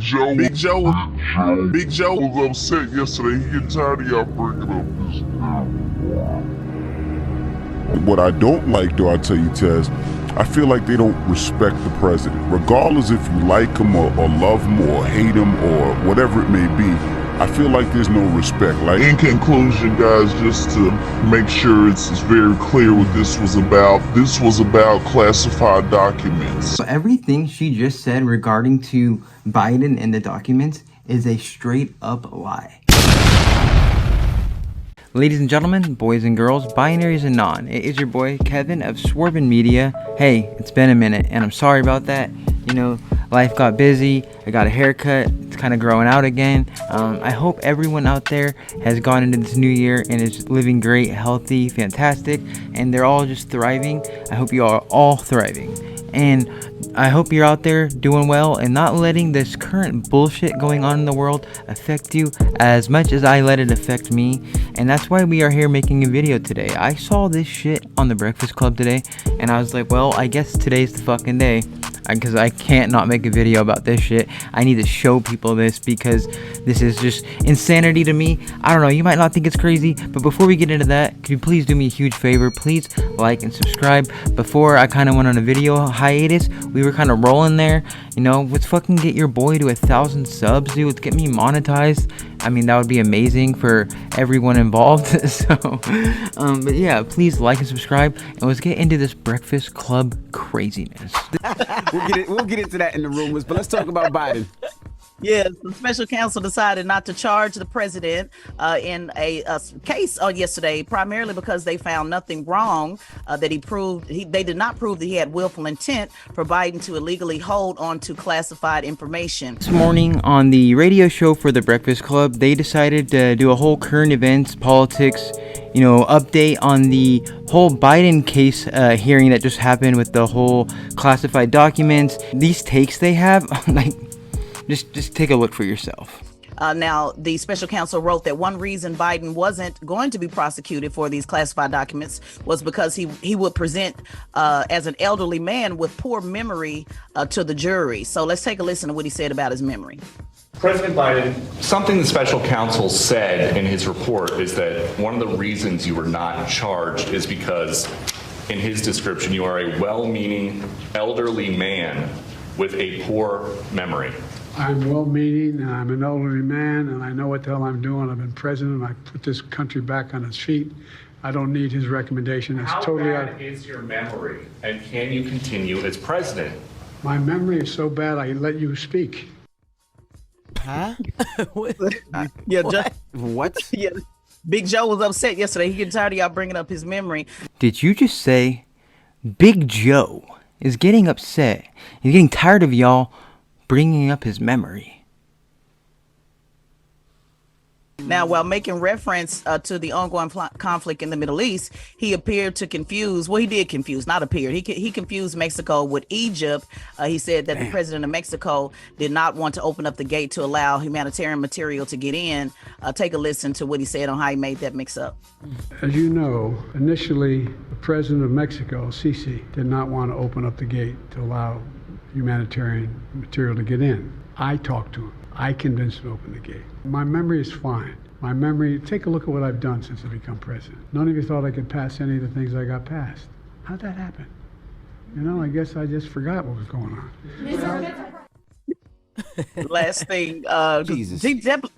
Big Joe was upset yesterday. He get tired of y'all bringing up his What I don't like, though, I tell you, Tez, I feel like they don't respect the president. Regardless if you like him or love him or hate him or whatever it may be, I feel like there's no respect. Like, In conclusion, guys, just to make sure it's very clear what this was about classified documents. So everything she just said regarding to Biden and the documents is a straight up lie. Ladies and gentlemen, boys and girls, binaries and non, it is your boy Kevin of Swervin Media. Hey, it's been a minute and I'm sorry about that. You know, life got busy, I got a haircut, it's kind of growing out again. I hope everyone out there has gone into this new year and is living great, healthy, fantastic, and they're all just thriving. I hope you are all thriving. And I hope you're out there doing well and not letting this current bullshit going on in the world affect you as much as I let it affect me. And that's why we are here making a video today. I saw this shit on the Breakfast Club today and I was like, well, I guess today's the fucking day, because I can't not make a video about this shit. I need to show people this because this is just insanity to me. I don't know, you might not think it's crazy, but before we get into that, could you please do me a huge favor? Please like and subscribe. Before I kind of went on a video hiatus, we were kind of rolling there, you know. Let's fucking get your boy to 1,000 subs, dude. Let's get me monetized. I mean, that would be amazing for everyone involved. So but yeah, please like and subscribe and let's get into this Breakfast Club craziness. We'll get into that in the rumors, but let's talk about Biden. Yes, the special counsel decided not to charge the president in a case yesterday, primarily because they found nothing wrong that they did not prove that he had willful intent for Biden to illegally hold on to classified information. This morning on the radio show for the Breakfast Club, they decided to do a whole current events, politics, you know, update on the whole Biden case hearing that just happened with the whole classified documents. These takes they have, like, just take a look for yourself. Now, the special counsel wrote that one reason Biden wasn't going to be prosecuted for these classified documents was because he would present as an elderly man with poor memory to the jury. So let's take a listen to what he said about his memory. President Biden, something the special counsel said in his report is that one of the reasons you were not charged is because, in his description, you are a well-meaning elderly man with a poor memory. I'm well-meaning, and I'm an elderly man, and I know what the hell I'm doing. I've been president. I put this country back on its feet. I don't need his recommendation. It's How totally bad is your memory, and can you continue as president? My memory is so bad, I let you speak. Huh? Yeah, What? yeah. Big Joe was upset yesterday. He getting tired of y'all bringing up his memory. Did you just say Big Joe is getting upset? He's getting tired of y'all bringing up his memory. Now, while making reference to the ongoing conflict in the Middle East, he appeared to confuse, well, he did confuse, not appeared, he confused Mexico with Egypt. He said that the president of Mexico did not want to open up the gate to allow humanitarian material to get in. Take a listen to what he said on how he made that mix up. As you know, initially, the president of Mexico, Sisi, did not want to open up the gate to allow humanitarian material to get in. I talked to him. I convinced him to open the gate. My memory is fine. My memory, take a look at what I've done since I become president. None of you thought I could pass any of the things I got passed. How'd that happen? You know, I guess I just forgot what was going on. Last thing, Jesus. he definitely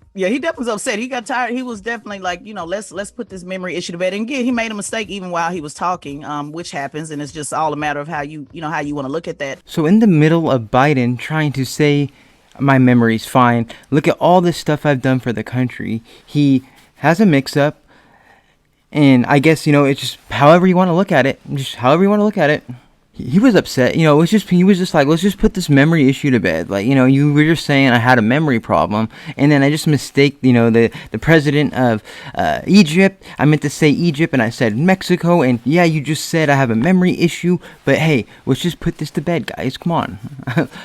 was upset. He got tired. He was definitely like, you know, let's put this memory issue to bed. And again, he made a mistake even while he was talking, which happens, and it's just all a matter of how you want to look at that. So in the middle of Biden trying to say my memory's fine, look at all this stuff I've done for the country, he has a mix-up, and I guess, you know, it's just however you want to look at it. Just however you want to look at it. He was upset, you know. He was just like, let's just put this memory issue to bed. Like, you know, you were just saying I had a memory problem, and then I just mistake, you know, the president of Egypt. I meant to say Egypt, and I said Mexico, and yeah, you just said I have a memory issue, but hey, let's just put this to bed, guys. Come on.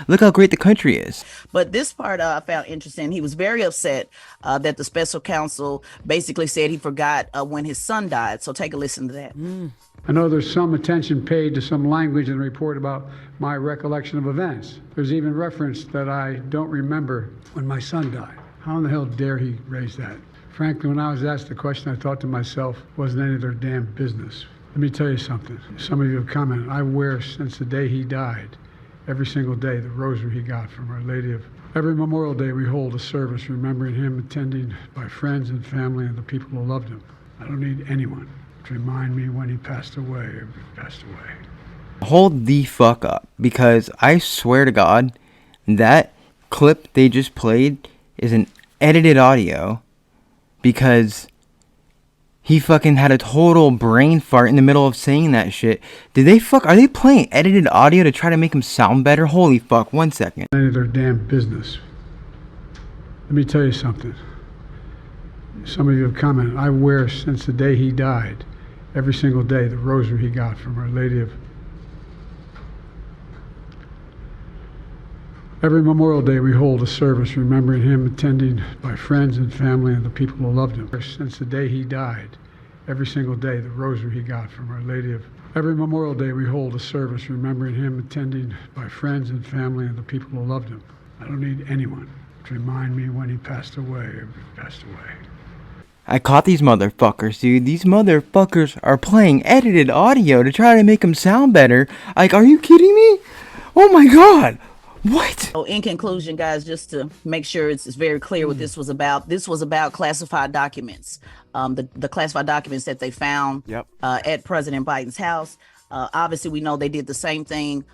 Look how great the country is. But this part I found interesting. He was very upset that the special counsel basically said he forgot when his son died. So take a listen to that. I know there's some attention paid to some language in the report about my recollection of events. There's even reference that I don't remember when my son died. How in the hell dare he raise that? Frankly, when I was asked the question, I thought to myself, wasn't any of their damn business. Let me tell you something. Some of you have commented, I wear since the day he died, every single day, the rosary he got from Our Lady of. Every Memorial Day we hold a service remembering him, attended by friends and family and the people who loved him. I don't need anyone to remind me when he passed away or passed away. Hold the fuck up, because I swear to God, that clip they just played is an edited audio, because he fucking had a total brain fart in the middle of saying that shit. Are they playing edited audio to try to make him sound better? Holy fuck, 1 second. Any of their damn business. Let me tell you something. Some of you have commented, I wear since the day he died, every single day, the rosary he got from Our Lady of. Every Memorial Day we hold a service remembering him, attended by friends and family and the people who loved him. Since the day he died, every single day, the rosary he got from Our Lady of. Every Memorial Day we hold a service remembering him, attended by friends and family and the people who loved him. I don't need anyone to remind me when he passed away or passed away. I caught these motherfuckers, dude. These motherfuckers are playing edited audio to try to make him sound better. Like, are you kidding me? Oh my God. What? So in conclusion, guys, just to make sure it's very clear what this was about classified documents. The classified documents that they found at President Biden's house. Obviously, we know they did the same thing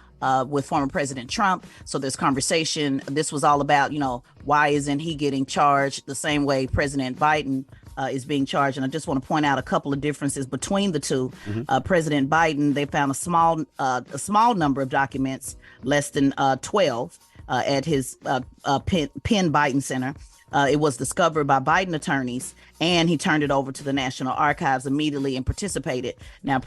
with former President Trump. So there's conversation. This was all about, why isn't he getting charged the same way President Biden is being charged? And I just want to point out a couple of differences between the two. President Biden, they found a small number of documents, less than 12, at his Penn Biden Center. It was discovered by Biden attorneys, and he turned it over to the National Archives immediately and participated. Now,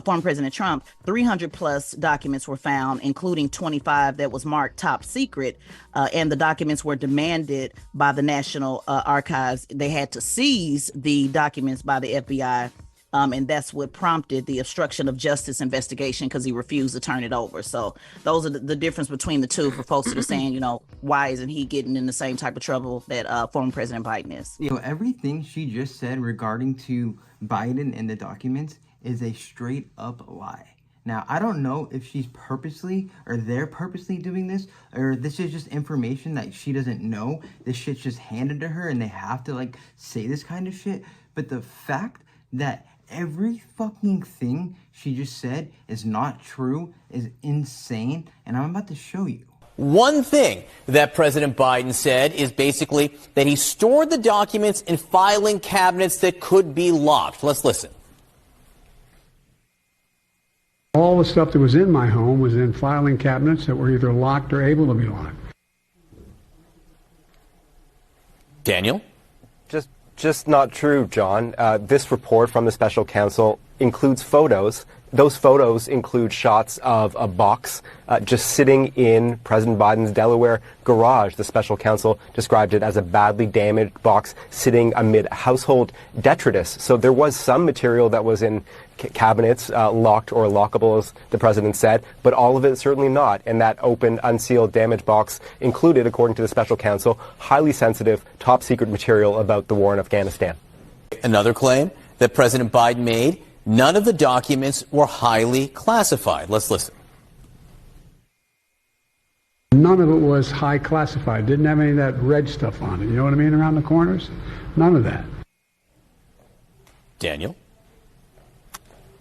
former President Trump, 300 plus documents were found, including 25 that was marked top secret, and the documents were demanded by the National Archives. They had to seize the documents by the FBI, and that's what prompted the obstruction of justice investigation, because he refused to turn it over. So those are the difference between the two for folks that are saying, why isn't he getting in the same type of trouble that former President Biden is? Everything she just said regarding to Biden and the documents is a straight up lie. Now, I don't know if she's purposely or they're purposely doing this, or this is just information that she doesn't know. This shit's just handed to her and they have to say this kind of shit. But the fact that every fucking thing she just said is not true is insane, and I'm about to show you. One thing that President Biden said is basically that he stored the documents in filing cabinets that could be locked. Let's listen. All the stuff that was in my home was in filing cabinets that were either locked or able to be locked. Daniel? Just not true, John. This report from the special counsel includes photos. Those photos include shots of a box just sitting in President Biden's Delaware garage. The special counsel described it as a badly damaged box sitting amid household detritus. So there was some material that was in cabinets, locked or lockable, as the president said, but all of it certainly not. And that open, unsealed, damaged box included, according to the special counsel, highly sensitive, top secret material about the war in Afghanistan. Another claim that President Biden made: none of the documents were highly classified. Let's listen. None of it was high classified. Didn't have any of that red stuff on it. You know what I mean? Around the corners? None of that. Daniel?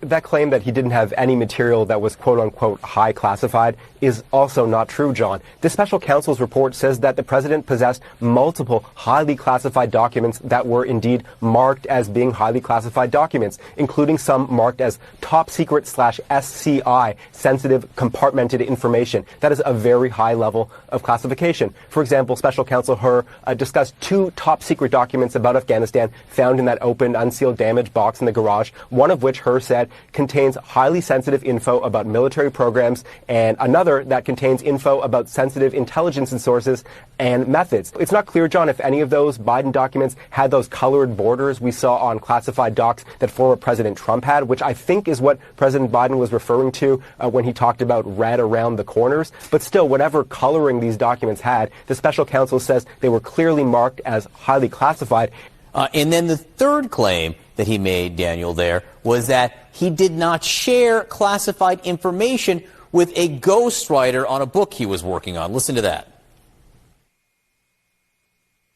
That claim that he didn't have any material that was quote-unquote high classified is also not true, John. The special counsel's report says that the president possessed multiple highly classified documents that were indeed marked as being highly classified documents, including some marked as top secret / SCI, sensitive compartmented information. That is a very high level of classification. For example, special counsel Hur discussed 2 top secret documents about Afghanistan found in that open, unsealed, damaged box in the garage, one of which Hur said contains highly sensitive info about military programs and another that contains info about sensitive intelligence and sources and methods. It's not clear, John, if any of those Biden documents had those colored borders we saw on classified docs that former President Trump had, which I think is what President Biden was referring to when he talked about red around the corners. But still, whatever coloring these documents had, the special counsel says they were clearly marked as highly classified. And then the third claim that he made, Daniel, there, was that he did not share classified information with a ghostwriter on a book he was working on. Listen to that.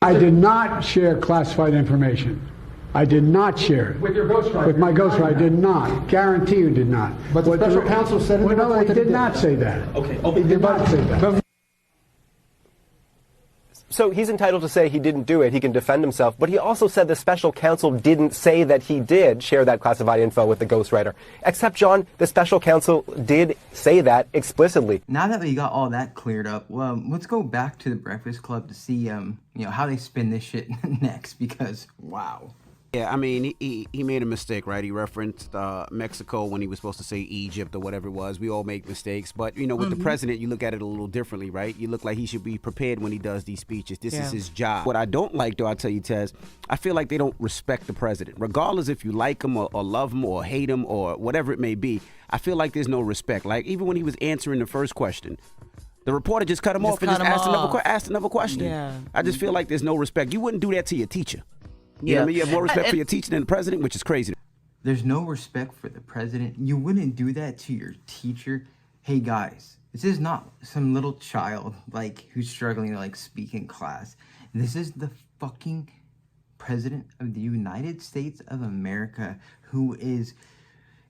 I did not share classified information. I did not share it. With your ghostwriter? With my ghostwriter, I did not. Guarantee you did not. But the special counsel said in the no, report he that did not say that. Okay. He did not say that. So he's entitled to say he didn't do it. He can defend himself. But he also said the special counsel didn't say that he did share that classified info with the ghostwriter. Except, John, the special counsel did say that explicitly. Now that we got all that cleared up, well, let's go back to the Breakfast Club to see, how they spin this shit next, because, wow. Yeah, I mean, he made a mistake, right? He referenced Mexico when he was supposed to say Egypt or whatever it was. We all make mistakes. But, with the president, you look at it a little differently, right? You look like he should be prepared when he does these speeches. This is his job. What I don't like, though, I'll tell you, Tez, I feel like they don't respect the president. Regardless if you like him or love him or hate him or whatever it may be, I feel like there's no respect. Like, even when he was answering the first question, the reporter just cut him off and just asked another question. Yeah. I just feel like there's no respect. You wouldn't do that to your teacher. You know what I mean? You have more respect for your teacher than the president, which is crazy. There's no respect for the president. You wouldn't do that to your teacher. Hey guys, this is not some little child who's struggling to speak in class. This is the fucking president of the United States of America, who is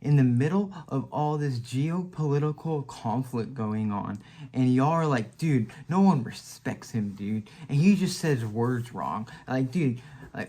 in the middle of all this geopolitical conflict going on, and y'all are like, dude, no one respects him, dude, and he just says words wrong. Dude,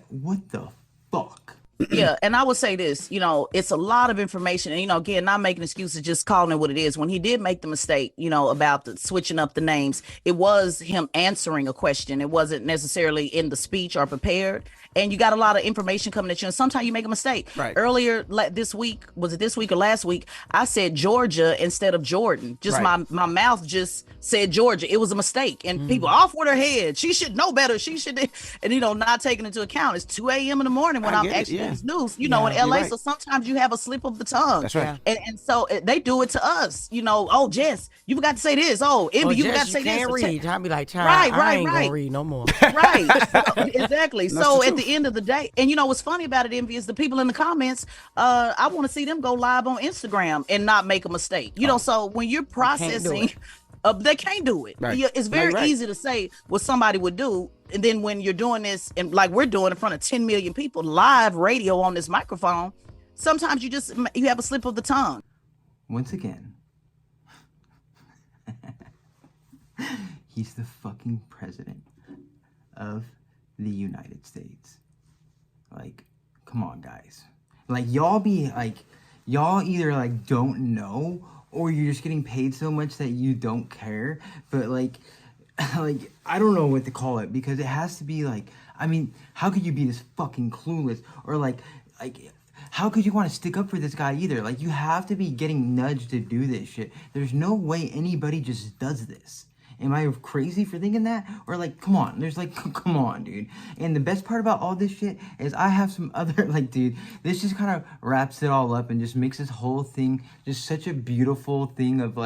what the fuck? Yeah, and I would say this, it's a lot of information. And, again, not making excuses, just calling it what it is. When he did make the mistake, about switching up the names, it was him answering a question. It wasn't necessarily in the speech or prepared. And you got a lot of information coming at you. And sometimes you make a mistake. Right. Earlier this week, was it this week or last week? I said Georgia instead of Jordan. Just right. my mouth just said Georgia. It was a mistake. And people off with her head. She should know better. She should. And, not taking into account. It's 2 a.m. in the morning when I'm actually in news, in LA. Right. So sometimes you have a slip of the tongue. That's right. And so they do it to us. Oh, Jess, you forgot to say this. Oh, Envy, you forgot to say this. Read. I'll be like, I ain't gonna read no more. Right. Exactly. So at the end of the day, and what's funny about it, Envy, is the people in the comments, I want to see them go live on Instagram and not make a mistake. So when you're processing, they can't do it. Right. It's very easy to say what somebody would do. And then when you're doing this, and like we're doing in front of 10 million people, live radio on this microphone, sometimes you have a slip of the tongue. Once again, he's the fucking president of the United States. Come on, guys. Y'all either don't know, or you're just getting paid so much that you don't care. But I don't know what to call it, because it has to be how could you be this fucking clueless? Or how could you want to stick up for this guy either? You have to be getting nudged to do this shit. There's no way anybody just does this. Am I crazy for thinking that? Or come on, there's come on, dude. And the best part about all this shit is I have some other, dude, this just kind of wraps it all up and just makes this whole thing just such a beautiful thing of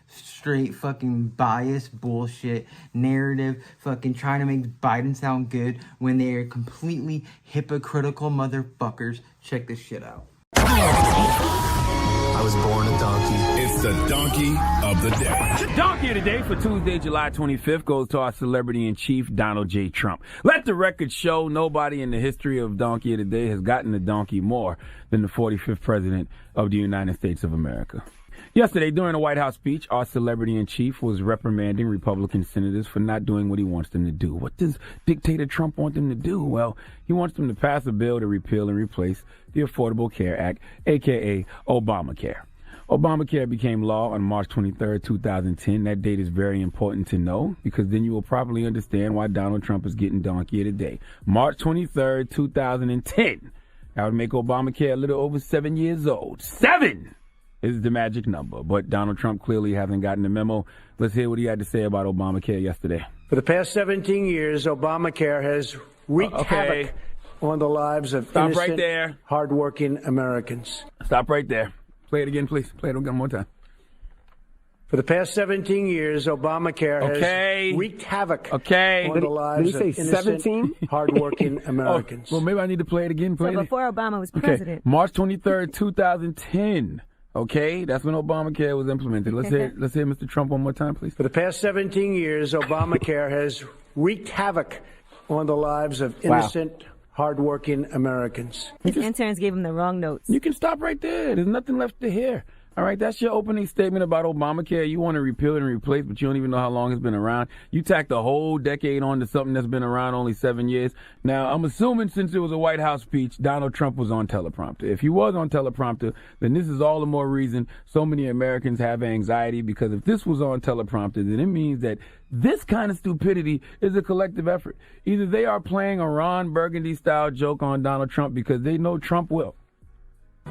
straight fucking bias bullshit narrative, fucking trying to make Biden sound good when they're completely hypocritical motherfuckers. Check this shit out. I was born a donkey. It's the donkey of the day. The donkey of the day for Tuesday, July 25th goes to our celebrity-in-chief, Donald J. Trump. Let the record show nobody in the history of donkey of the day has gotten the donkey more than the 45th president of the United States of America. Yesterday, during a White House speech, our celebrity-in-chief was reprimanding Republican senators for not doing what he wants them to do. What does dictator Trump want them to do? Well, he wants them to pass a bill to repeal and replace the Affordable Care Act, a.k.a. Obamacare. Obamacare became law on March 23, 2010. That date is very important to know, because then you will properly understand why Donald Trump is getting donkey of the day. March 23, 2010. That would make Obamacare a little over 7 years old. 7 is the magic number. But Donald Trump clearly hasn't gotten the memo. Let's hear what he had to say about Obamacare yesterday. For the past 17 years, Obamacare has wreaked havoc on the lives of innocent, right there. hardworking Americans. Stop right there. Play it again, please. Play it one more time. For the past 17 years, Obamacare has wreaked havoc on the lives of innocent, hardworking Americans. Well, maybe I need to play it again. So before Obama was president. March 23rd, 2010. Okay, that's when Obamacare was implemented. Let's hear Mr. Trump one more time, please. For the past 17 years, Obamacare has wreaked havoc on the lives of innocent, hardworking Americans. His interns gave him the wrong notes. You can stop right there. There's nothing left to hear. All right, that's your opening statement about Obamacare. You want to repeal it and replace, but you don't even know how long it's been around. You tacked a whole decade on to something that's been around only 7 years. Now, I'm assuming since it was a White House speech, Donald Trump was on teleprompter. If he was on teleprompter, then this is all the more reason so many Americans have anxiety, because if this was on teleprompter, then it means that this kind of stupidity is a collective effort. Either they are playing a Ron Burgundy-style joke on Donald Trump because they know Trump will.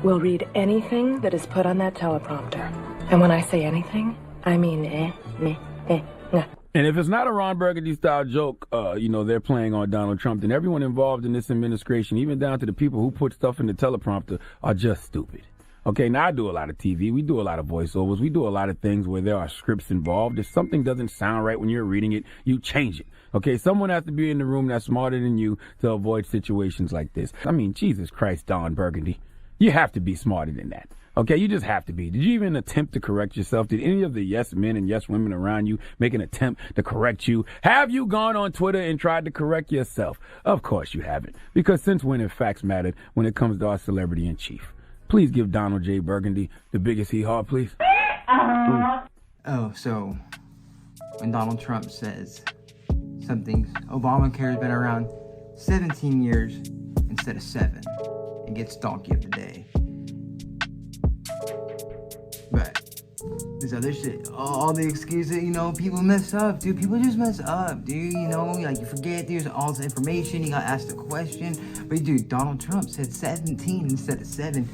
Will read anything that is put on that teleprompter. And when I say anything, I mean nah. And if it's not a Ron Burgundy-style joke, they're playing on Donald Trump, then everyone involved in this administration, even down to the people who put stuff in the teleprompter, are just stupid. Okay, now I do a lot of TV. We do a lot of voiceovers. We do a lot of things where there are scripts involved. If something doesn't sound right when you're reading it, you change it. Okay, someone has to be in the room that's smarter than you to avoid situations like this. I mean, Jesus Christ, Don Burgundy. You have to be smarter than that. Okay, you just have to be. Did you even attempt to correct yourself? Did any of the yes men and yes women around you make an attempt to correct you? Have you gone on Twitter and tried to correct yourself? Of course you haven't. Because since when have facts mattered when it comes to our celebrity in chief? Please give Donald J. Burgundy the biggest hee-haw, please. Oh, so when Donald Trump says something, Obamacare has been around 17 years instead of 7. It gets donkey of the day. But this other shit, all the excuses, people mess up, dude. People just mess up, dude. You forget there's all this information. You got asked a question. But dude, Donald Trump said 17 instead of 7.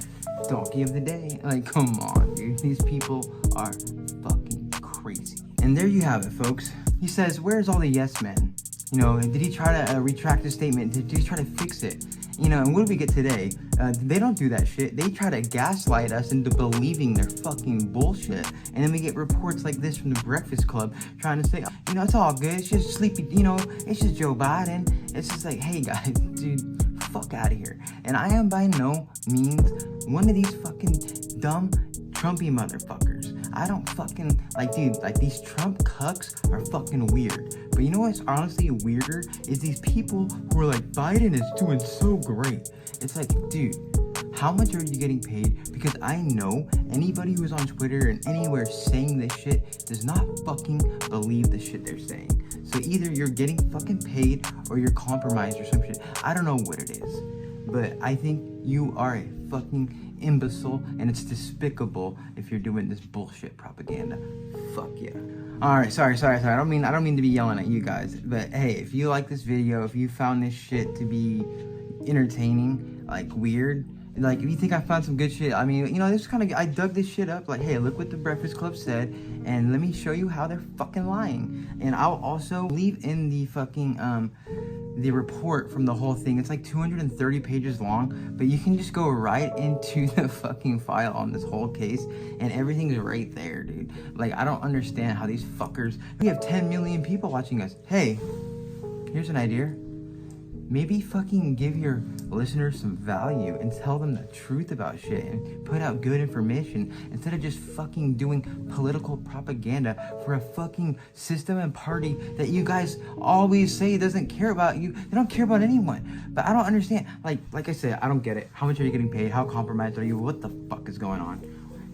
Donkey of the day. Come on, dude. These people are fucking crazy. And there you have it, folks. He says, where's all the yes men? Did he try to retract his statement? Did he try to fix it? And what do we get today? They don't do that shit. They try to gaslight us into believing their fucking bullshit. And then we get reports like this from the Breakfast Club trying to say, it's all good. It's just sleepy, it's just Joe Biden. It's just like, hey guys, dude, fuck out of here. And I am by no means one of these fucking dumb Trumpy motherfuckers. I don't fucking, these Trump cucks are fucking weird. But you know what's honestly weirder? Is these people who are like, Biden is doing so great. It's like, dude, how much are you getting paid? Because I know anybody who's on Twitter and anywhere saying this shit does not fucking believe the shit they're saying. So either you're getting fucking paid or you're compromised or some shit. I don't know what it is. But I think you are a fucking imbecile, and it's despicable if you're doing this bullshit propaganda. Fuck yeah. Alright, sorry. I don't mean to be yelling at you guys, but hey, if you like this video, if you found this shit to be entertaining, weird, if you think I found some good shit, this kind of, I dug this shit up, hey, look what the Breakfast Club said, and let me show you how they're fucking lying. And I'll also leave in the fucking, the report from the whole thing. It's 230 pages long, but you can just go right into the fucking file on this whole case, and everything's right there, dude. I don't understand how these fuckers, we have 10 million people watching us. Hey, here's an idea. Maybe fucking give your listeners some value and tell them the truth about shit and put out good information instead of just fucking doing political propaganda for a fucking system and party that you guys always say doesn't care about you. They don't care about anyone. But I don't understand. Like I said, I don't get it. How much are you getting paid? How compromised are you? What the fuck is going on?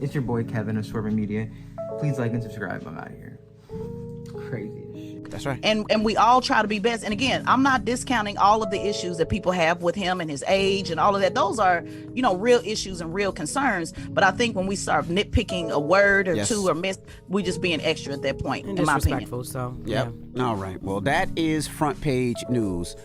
It's your boy Kevin of Swerving Media. Please like and subscribe. I'm out of here. Crazy. That's right. And we all try to be best. And again, I'm not discounting all of the issues that people have with him and his age and all of that. Those are, real issues and real concerns. But I think when we start nitpicking a word or two or miss, we just being extra at that point, and in my opinion. So, yeah. All right. Well, that is Front Page News.